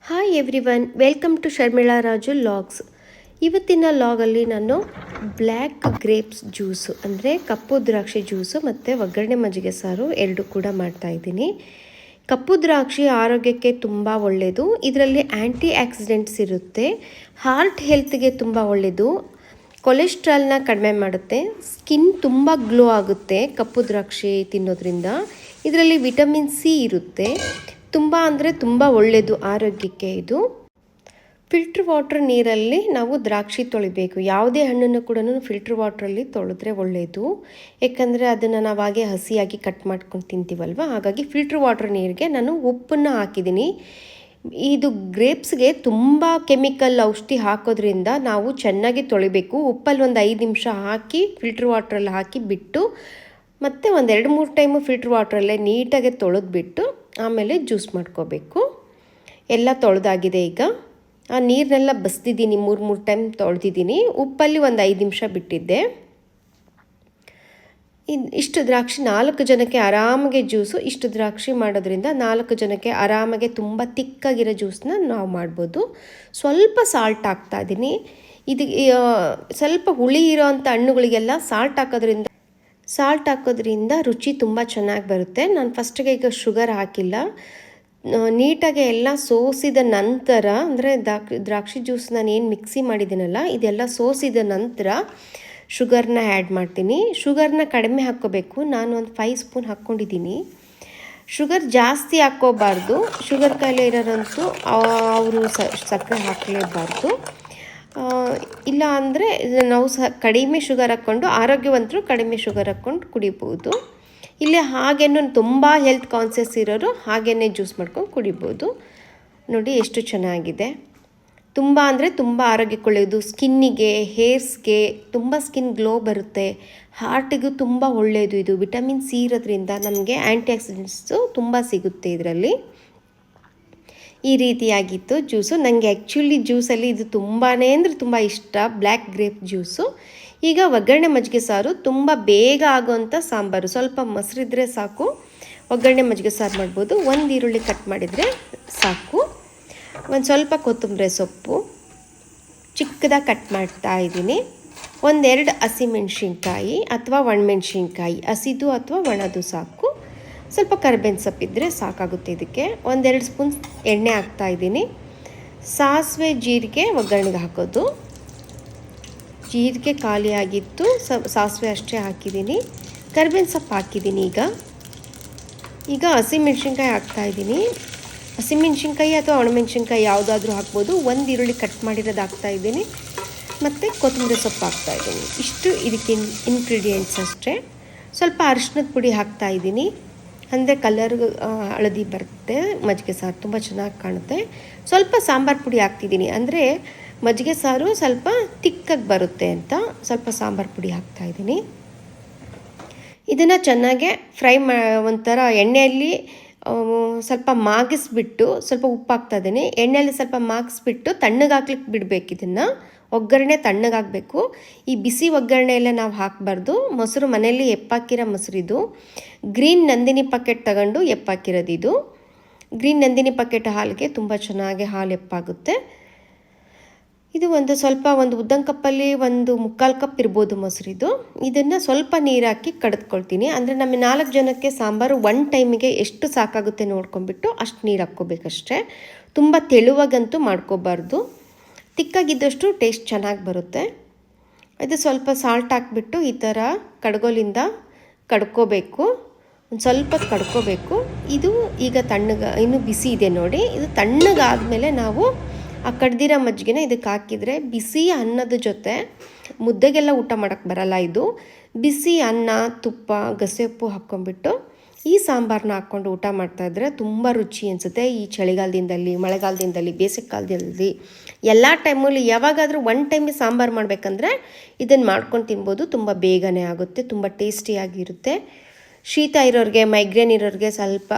Hi everyone, welcome to Sharmila Raju logs. ಇವತ್ತಿನ ಲಾಗಲ್ಲಿ ನಾನು ಬ್ಲ್ಯಾಕ್ ಗ್ರೇಪ್ಸ್ ಜ್ಯೂಸು ಅಂದರೆ ಕಪ್ಪು ದ್ರಾಕ್ಷಿ ಜ್ಯೂಸು ಮತ್ತು ಒಗ್ಗರಣೆ ಮಜ್ಜಿಗೆ ಸಾರು ಎರಡು ಕೂಡ ಮಾಡ್ತಾಯಿದ್ದೀನಿ. ಕಪ್ಪು ದ್ರಾಕ್ಷಿ ಆರೋಗ್ಯಕ್ಕೆ ತುಂಬ ಒಳ್ಳೆಯದು. ಇದರಲ್ಲಿ ಆ್ಯಂಟಿ ಆಕ್ಸಿಡೆಂಟ್ಸ್ ಇರುತ್ತೆ, ಹಾರ್ಟ್ ಹೆಲ್ತ್ಗೆ ತುಂಬ ಒಳ್ಳೆಯದು, ಕೊಲೆಸ್ಟ್ರಾಲ್ನ ಕಡಿಮೆ ಮಾಡುತ್ತೆ, ಸ್ಕಿನ್ ತುಂಬ ಗ್ಲೋ ಆಗುತ್ತೆ ಕಪ್ಪು ದ್ರಾಕ್ಷಿ ತಿನ್ನೋದ್ರಿಂದ. ಇದರಲ್ಲಿ ವಿಟಮಿನ್ ಸಿ ಇರುತ್ತೆ, ತುಂಬ ಅಂದರೆ ತುಂಬ ಒಳ್ಳೆಯದು ಆರೋಗ್ಯಕ್ಕೆ. ಇದು ಫಿಲ್ಟ್ರ್ ವಾಟರ್ ನೀರಲ್ಲಿ ನಾವು ದ್ರಾಕ್ಷಿ ತೊಳಿಬೇಕು. ಯಾವುದೇ ಹಣ್ಣನ್ನು ಕೂಡ ಫಿಲ್ಟ್ರ್ ವಾಟ್ರಲ್ಲಿ ತೊಳೆದ್ರೆ ಒಳ್ಳೆಯದು, ಯಾಕಂದರೆ ಅದನ್ನು ನಾವು ಹಾಗೆ ಹಸಿಯಾಗಿ ಕಟ್ ಮಾಡ್ಕೊಂಡು ತಿಂತೀವಲ್ವ. ಹಾಗಾಗಿ ಫಿಲ್ಟ್ರ್ ವಾಟರ್ ನೀರಿಗೆ ನಾನು ಉಪ್ಪನ್ನು ಹಾಕಿದ್ದೀನಿ. ಇದು ಗ್ರೇಪ್ಸ್ಗೆ ತುಂಬ ಕೆಮಿಕಲ್ ಔಷಧಿ ಹಾಕೋದ್ರಿಂದ ನಾವು ಚೆನ್ನಾಗಿ ತೊಳಿಬೇಕು. ಉಪ್ಪಲ್ಲಿ ಒಂದು 5 ನಿಮಿಷ ಹಾಕಿ ಫಿಲ್ಟ್ರ್ ವಾಟ್ರಲ್ಲಿ ಹಾಕಿ ಬಿಟ್ಟು ಮತ್ತು ಒಂದು 2-3 ಟೈಮು ಫಿಲ್ಟ್ರ್ ವಾಟ್ರಲ್ಲೇ ನೀಟಾಗಿ ತೊಳೆದ್ಬಿಟ್ಟು ಆಮೇಲೆ ಜ್ಯೂಸ್ ಮಾಡ್ಕೋಬೇಕು. ಎಲ್ಲ ತೊಳೆದಾಗಿದೆ. ಈಗ ಆ ನೀರನ್ನೆಲ್ಲ ಬಸ್ದಿದ್ದೀನಿ, 3 ಟೈಮ್ ತೊಳೆದಿದ್ದೀನಿ. ಉಪ್ಪಲ್ಲಿ ಒಂದು 5 ನಿಮಿಷ ಬಿಟ್ಟಿದ್ದೆ. ಇಷ್ಟು ದ್ರಾಕ್ಷಿ 4 ಜನಕ್ಕೆ ಆರಾಮಾಗೆ ಜ್ಯೂಸು. ಇಷ್ಟು ದ್ರಾಕ್ಷಿ ಮಾಡೋದ್ರಿಂದ 4 ಜನಕ್ಕೆ ಆರಾಮಾಗೆ ತುಂಬ ತಿಕ್ಕಾಗಿರೋ ಜ್ಯೂಸನ್ನ ನಾವು ಮಾಡ್ಬೋದು. ಸ್ವಲ್ಪ ಸಾಲ್ಟ್ ಹಾಕ್ತಾ ಇದ್ದೀನಿ. ಇದು ಸ್ವಲ್ಪ ಹುಳಿ ಇರೋ ಅಂಥ ಹಣ್ಣುಗಳಿಗೆಲ್ಲ ಸಾಲ್ಟ್ ಹಾಕೋದ್ರಿಂದ ರುಚಿ ತುಂಬ ಚೆನ್ನಾಗಿ ಬರುತ್ತೆ. ನಾನು ಫಸ್ಟಿಗೆ ಈಗ ಶುಗರ್ ಹಾಕಿಲ್ಲ. ನೀಟಾಗಿ ಎಲ್ಲ ಸೋಸಿದ ನಂತರ, ಅಂದರೆ ದ್ರಾಕ್ಷಿ ಜ್ಯೂಸ್ ನಾನು ಏನು ಮಿಕ್ಸಿ ಮಾಡಿದ್ದೀನಲ್ಲ, ಇದೆಲ್ಲ ಸೋಸಿದ ನಂತರ ಶುಗರ್ನ ಆ್ಯಡ್ ಮಾಡ್ತೀನಿ. ಶುಗರ್ನ ಕಡಿಮೆ ಹಾಕ್ಕೋಬೇಕು. ನಾನು ಒಂದು 5 ಸ್ಪೂನ್ ಹಾಕ್ಕೊಂಡಿದ್ದೀನಿ. ಶುಗರ್ ಜಾಸ್ತಿ ಹಾಕ್ಕೋಬಾರ್ದು. ಶುಗರ್ ಕಾಯಿಲೆ ಇರೋರಂತೂ ಅವರು ಸಕ್ಕರೆ ಹಾಕಲೇಬಾರ್ದು. ಇಲ್ಲ ಅಂದರೆ ನಾವು ಕಡಿಮೆ ಶುಗರ್ ಹಾಕ್ಕೊಂಡು, ಆರೋಗ್ಯವಂತರು ಕಡಿಮೆ ಶುಗರ್ ಹಾಕ್ಕೊಂಡು ಕುಡಿಬೋದು. ಇಲ್ಲೇ ಹಾಗೇನು ತುಂಬ ಹೆಲ್ತ್ ಕಾನ್ಸಿಯಸ್ ಇರೋರು ಹಾಗೇ ಜ್ಯೂಸ್ ಮಾಡ್ಕೊಂಡು ಕುಡಿಬೋದು. ನೋಡಿ ಎಷ್ಟು ಚೆನ್ನಾಗಿದೆ. ತುಂಬ ಅಂದರೆ ತುಂಬ ಆರೋಗ್ಯಕ್ಕೆ ಒಳ್ಳೆಯದು. ಸ್ಕಿನ್ನಿಗೆ, ಹೇರ್ಸ್ಗೆ ತುಂಬ ಸ್ಕಿನ್ ಗ್ಲೋ ಬರುತ್ತೆ. ಹಾರ್ಟಿಗೂ ತುಂಬ ಒಳ್ಳೆಯದು. ಇದು ವಿಟಮಿನ್ ಸಿ ಇರೋದ್ರಿಂದ ನಮಗೆ ಆ್ಯಂಟಿ ಆಕ್ಸಿಡೆಂಟ್ಸು ತುಂಬ ಸಿಗುತ್ತೆ ಇದರಲ್ಲಿ. ಈ ರೀತಿಯಾಗಿತ್ತು ಜ್ಯೂಸು. ನನಗೆ ಆ್ಯಕ್ಚುಲಿ ಜ್ಯೂಸಲ್ಲಿ ಇದು ತುಂಬಾ ಅಂದರೆ ತುಂಬ ಇಷ್ಟ, ಬ್ಲ್ಯಾಕ್ ಗ್ರೇಪ್ ಜ್ಯೂಸು. ಈಗ ಒಗ್ಗರಣೆ ಮಜ್ಜಿಗೆ ಸಾರು ತುಂಬ ಬೇಗ ಆಗೋವಂಥ ಸಾಂಬಾರು. ಸ್ವಲ್ಪ ಮೊಸರಿದ್ರೆ ಸಾಕು, ಒಗ್ಗರಣೆ ಮಜ್ಜಿಗೆ ಸಾರು ಮಾಡ್ಬೋದು. 1 ಈರುಳ್ಳಿ ಕಟ್ ಮಾಡಿದರೆ ಸಾಕು. ಒಂದು ಸ್ವಲ್ಪ ಕೊತ್ತಂಬರಿ ಸೊಪ್ಪು ಚಿಕ್ಕದಾಗಿ ಕಟ್ ಮಾಡ್ತಾ ಇದ್ದೀನಿ. 1-2 ಹಸಿಮೆಣ್ಸಿನ್ಕಾಯಿ ಅಥವಾ ಒಣಮೆಣ್ಸಿನ್ಕಾಯಿ, ಹಸಿದು ಅಥವಾ ಒಣದು ಸಾಕು. ಸ್ವಲ್ಪ ಕರಿಬೇವಿನ ಸೊಪ್ಪಿದ್ದರೆ ಸಾಕಾಗುತ್ತೆ. ಇದಕ್ಕೆ 1-2 ಸ್ಪೂನ್ ಎಣ್ಣೆ ಹಾಕ್ತಾಯಿದ್ದೀನಿ. ಸಾಸಿವೆ ಜೀರಿಗೆ ಒಗ್ಗರಣೆಗೆ ಹಾಕೋದು. ಜೀರಿಗೆ ಖಾಲಿ ಆಗಿತ್ತು, ಸಾಸಿವೆ ಅಷ್ಟೇ ಹಾಕಿದ್ದೀನಿ. ಕರಿಬೇವಿನ ಸೊಪ್ಪು ಹಾಕಿದ್ದೀನಿ. ಈಗ ಹಸಿಮೆಣ್ಸಿನ್ಕಾಯಿ ಹಾಕ್ತಾಯಿದ್ದೀನಿ. ಹಸಿಮೆಣ್ಸಿನ್ಕಾಯಿ ಅಥವಾ ಒಣಮೆಣ್ಸಿನ್ಕಾಯಿ ಯಾವುದಾದ್ರೂ ಹಾಕ್ಬೋದು. 1 ಈರುಳ್ಳಿ ಕಟ್ ಮಾಡಿರೋದು ಹಾಕ್ತಾಯಿದ್ದೀನಿ ಮತ್ತು ಕೊತ್ತಂಬರಿ ಸೊಪ್ಪು ಹಾಕ್ತಾಯಿದ್ದೀನಿ. ಇಷ್ಟು ಇದಕ್ಕೆ ಇಂಗ್ರೀಡಿಯೆಂಟ್ಸ್ ಅಷ್ಟೇ. ಸ್ವಲ್ಪ ಅರಿಶಿನದ ಪುಡಿ ಹಾಕ್ತಾಯಿದ್ದೀನಿ, ಅಂದರೆ ಕಲರ್ ಹಳದಿ ಬರುತ್ತೆ, ಮಜ್ಜಿಗೆ ಸಾರು ತುಂಬ ಚೆನ್ನಾಗಿ ಕಾಣುತ್ತೆ. ಸ್ವಲ್ಪ ಸಾಂಬಾರು ಪುಡಿ ಹಾಕ್ತಿದ್ದೀನಿ, ಅಂದರೆ ಮಜ್ಜಿಗೆ ಸಾರು ಸ್ವಲ್ಪ ತಿಕ್ಕಾಗಿ ಬರುತ್ತೆ ಅಂತ ಸ್ವಲ್ಪ ಸಾಂಬಾರು ಪುಡಿ ಹಾಕ್ತಾಯಿದ್ದೀನಿ. ಇದನ್ನು ಚೆನ್ನಾಗೆ ಫ್ರೈ ಒಂಥರ ಎಣ್ಣೆಯಲ್ಲಿ ಸ್ವಲ್ಪ ಮಾಗಿಸ್ಬಿಟ್ಟು, ಸ್ವಲ್ಪ ಉಪ್ಪು ಹಾಕ್ತಾಯಿದ್ದೀನಿ. ಎಣ್ಣೆಯಲ್ಲಿ ಸ್ವಲ್ಪ ಮಾಗಿಸ್ಬಿಟ್ಟು ತಣ್ಣಗಾಕ್ಲಿಕ್ಕೆ ಬಿಡಬೇಕು. ಇದನ್ನು ಒಗ್ಗರಣೆ ತಣ್ಣಗಾಗಬೇಕು. ಈ ಬಿಸಿ ಒಗ್ಗರಣೆ ಎಲ್ಲ ನಾವು ಹಾಕಬಾರ್ದು. ಮೊಸರು ಮನೆಯಲ್ಲಿ ಎಪ್ಪಾಕಿರೋ ಮೊಸರು ಇದು. ಗ್ರೀನ್ ನಂದಿನಿ ಪ್ಯಾಕೆಟ್ ತಗೊಂಡು ಎಪ್ಪಾಕಿರೋದು ಇದು. ಗ್ರೀನ್ ನಂದಿನಿ ಪ್ಯಾಕೆಟ್ ಹಾಲಿಗೆ ತುಂಬ ಚೆನ್ನಾಗಿ ಹಾಲು ಎಪ್ಪಾಗುತ್ತೆ. ಇದು ಒಂದು ಉದ್ದಂಗ ಕಪ್ಪಲ್ಲಿ 1/4 ಕಪ್ ಇರ್ಬೋದು ಮೊಸರಿದು. ಇದನ್ನು ಸ್ವಲ್ಪ ನೀರು ಹಾಕಿ ಕಡಿದ್ಕೊಳ್ತೀನಿ. ಅಂದರೆ ನಮ್ಮ 4 ಜನಕ್ಕೆ ಸಾಂಬಾರು 1 ಟೈಮಿಗೆ ಎಷ್ಟು ಸಾಕಾಗುತ್ತೆ ನೋಡ್ಕೊಂಡ್ಬಿಟ್ಟು ಅಷ್ಟು ನೀರು ಹಾಕ್ಕೋಬೇಕಷ್ಟೇ. ತುಂಬ ತೆಳುವಾಗಂತೂ ಮಾಡ್ಕೋಬಾರ್ದು. ತಿಕ್ಕಾಗಿದ್ದಷ್ಟು ಟೇಸ್ಟ್ ಚೆನ್ನಾಗಿ ಬರುತ್ತೆ. ಇದು ಸ್ವಲ್ಪ ಸಾಲ್ಟ್ ಹಾಕ್ಬಿಟ್ಟು ಈ ಥರ ಕಡ್ಗೋಲಿಂದ ಕಡ್ಕೋಬೇಕು. ಒಂದು ಸ್ವಲ್ಪ ಕಡ್ಕೋಬೇಕು. ಇದು ಈಗ ಇನ್ನೂ ಬಿಸಿ ಇದೆ ನೋಡಿ. ಇದು ತಣ್ಣಗಾದ್ಮೇಲೆ ನಾವು ಆ ಕಡ್ದಿರೋ ಮಜ್ಜಿಗೆನ ಇದಕ್ಕೆ ಹಾಕಿದರೆ ಬಿಸಿ ಅನ್ನದ ಜೊತೆ, ಮುದ್ದೆಗೆಲ್ಲ ಊಟ ಮಾಡೋಕ್ಕೆ ಬರಲ್ಲ ಇದು. ಬಿಸಿ ಅನ್ನ, ತುಪ್ಪ, ಗಸೆಪ್ಪು ಹಾಕ್ಕೊಂಡ್ಬಿಟ್ಟು ಈ ಸಾಂಬಾರನ್ನ ಹಾಕ್ಕೊಂಡು ಊಟ ಮಾಡ್ತಾಯಿದ್ರೆ ತುಂಬ ರುಚಿ ಅನಿಸುತ್ತೆ. ಈ ಚಳಿಗಾಲದಿಂದಲ್ಲಿ, ಮಳೆಗಾಲದಿಂದಲ್ಲಿ, ಬೇಸಿಗೆಕಾಲದಲ್ಲಿ ಎಲ್ಲ ಟೈಮಲ್ಲಿ ಯಾವಾಗಾದರೂ 1 ಟೈಮಿಗೆ ಸಾಂಬಾರು ಮಾಡಬೇಕಂದ್ರೆ ಇದನ್ನು ಮಾಡ್ಕೊಂಡು ತಿನ್ಬೋದು. ತುಂಬ ಬೇಗನೆ ಆಗುತ್ತೆ, ತುಂಬ ಟೇಸ್ಟಿಯಾಗಿರುತ್ತೆ. ಶೀತ ಇರೋರಿಗೆ, ಮೈಗ್ರೇನ್ ಇರೋರಿಗೆ, ಸ್ವಲ್ಪ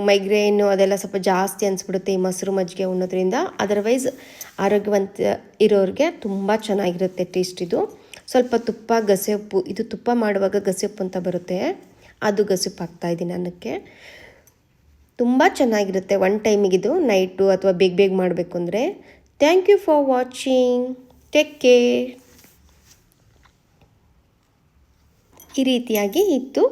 ಮೈಗ್ರೇನು ಅದೆಲ್ಲ ಸ್ವಲ್ಪ ಜಾಸ್ತಿ ಅನಿಸ್ಬಿಡುತ್ತೆ ಈ ಮೊಸರು ಮಜ್ಜಿಗೆ ಉಣ್ಣೋದ್ರಿಂದ. ಅದರ್ವೈಸ್ ಆರೋಗ್ಯವಂತ ಇರೋರಿಗೆ ತುಂಬ ಚೆನ್ನಾಗಿರುತ್ತೆ ಟೇಸ್ಟ್ ಇದು. ಸ್ವಲ್ಪ ತುಪ್ಪ, ಗಸೆಪ್ಪು, ಇದು ತುಪ್ಪ ಮಾಡುವಾಗ ಗಸೆಪ್ಪು ಅಂತ ಬರುತ್ತೆ, ಅದು ಗಸೆಪ್ಪು ಹಾಕ್ತಾಯಿದ್ದೀನಿ ಅನ್ನಕ್ಕೆ. ತುಂಬ ಚೆನ್ನಾಗಿರುತ್ತೆ ಒನ್ ಟೈಮಿಗಿದು ನೈಟು ಅಥವಾ ಬೇಗ ಬೇಗ ಮಾಡಬೇಕು ಅಂದರೆ. Thank you for watching. Take care. ಈ ರೀತಿಯಾಗಿ ಇತ್ತು.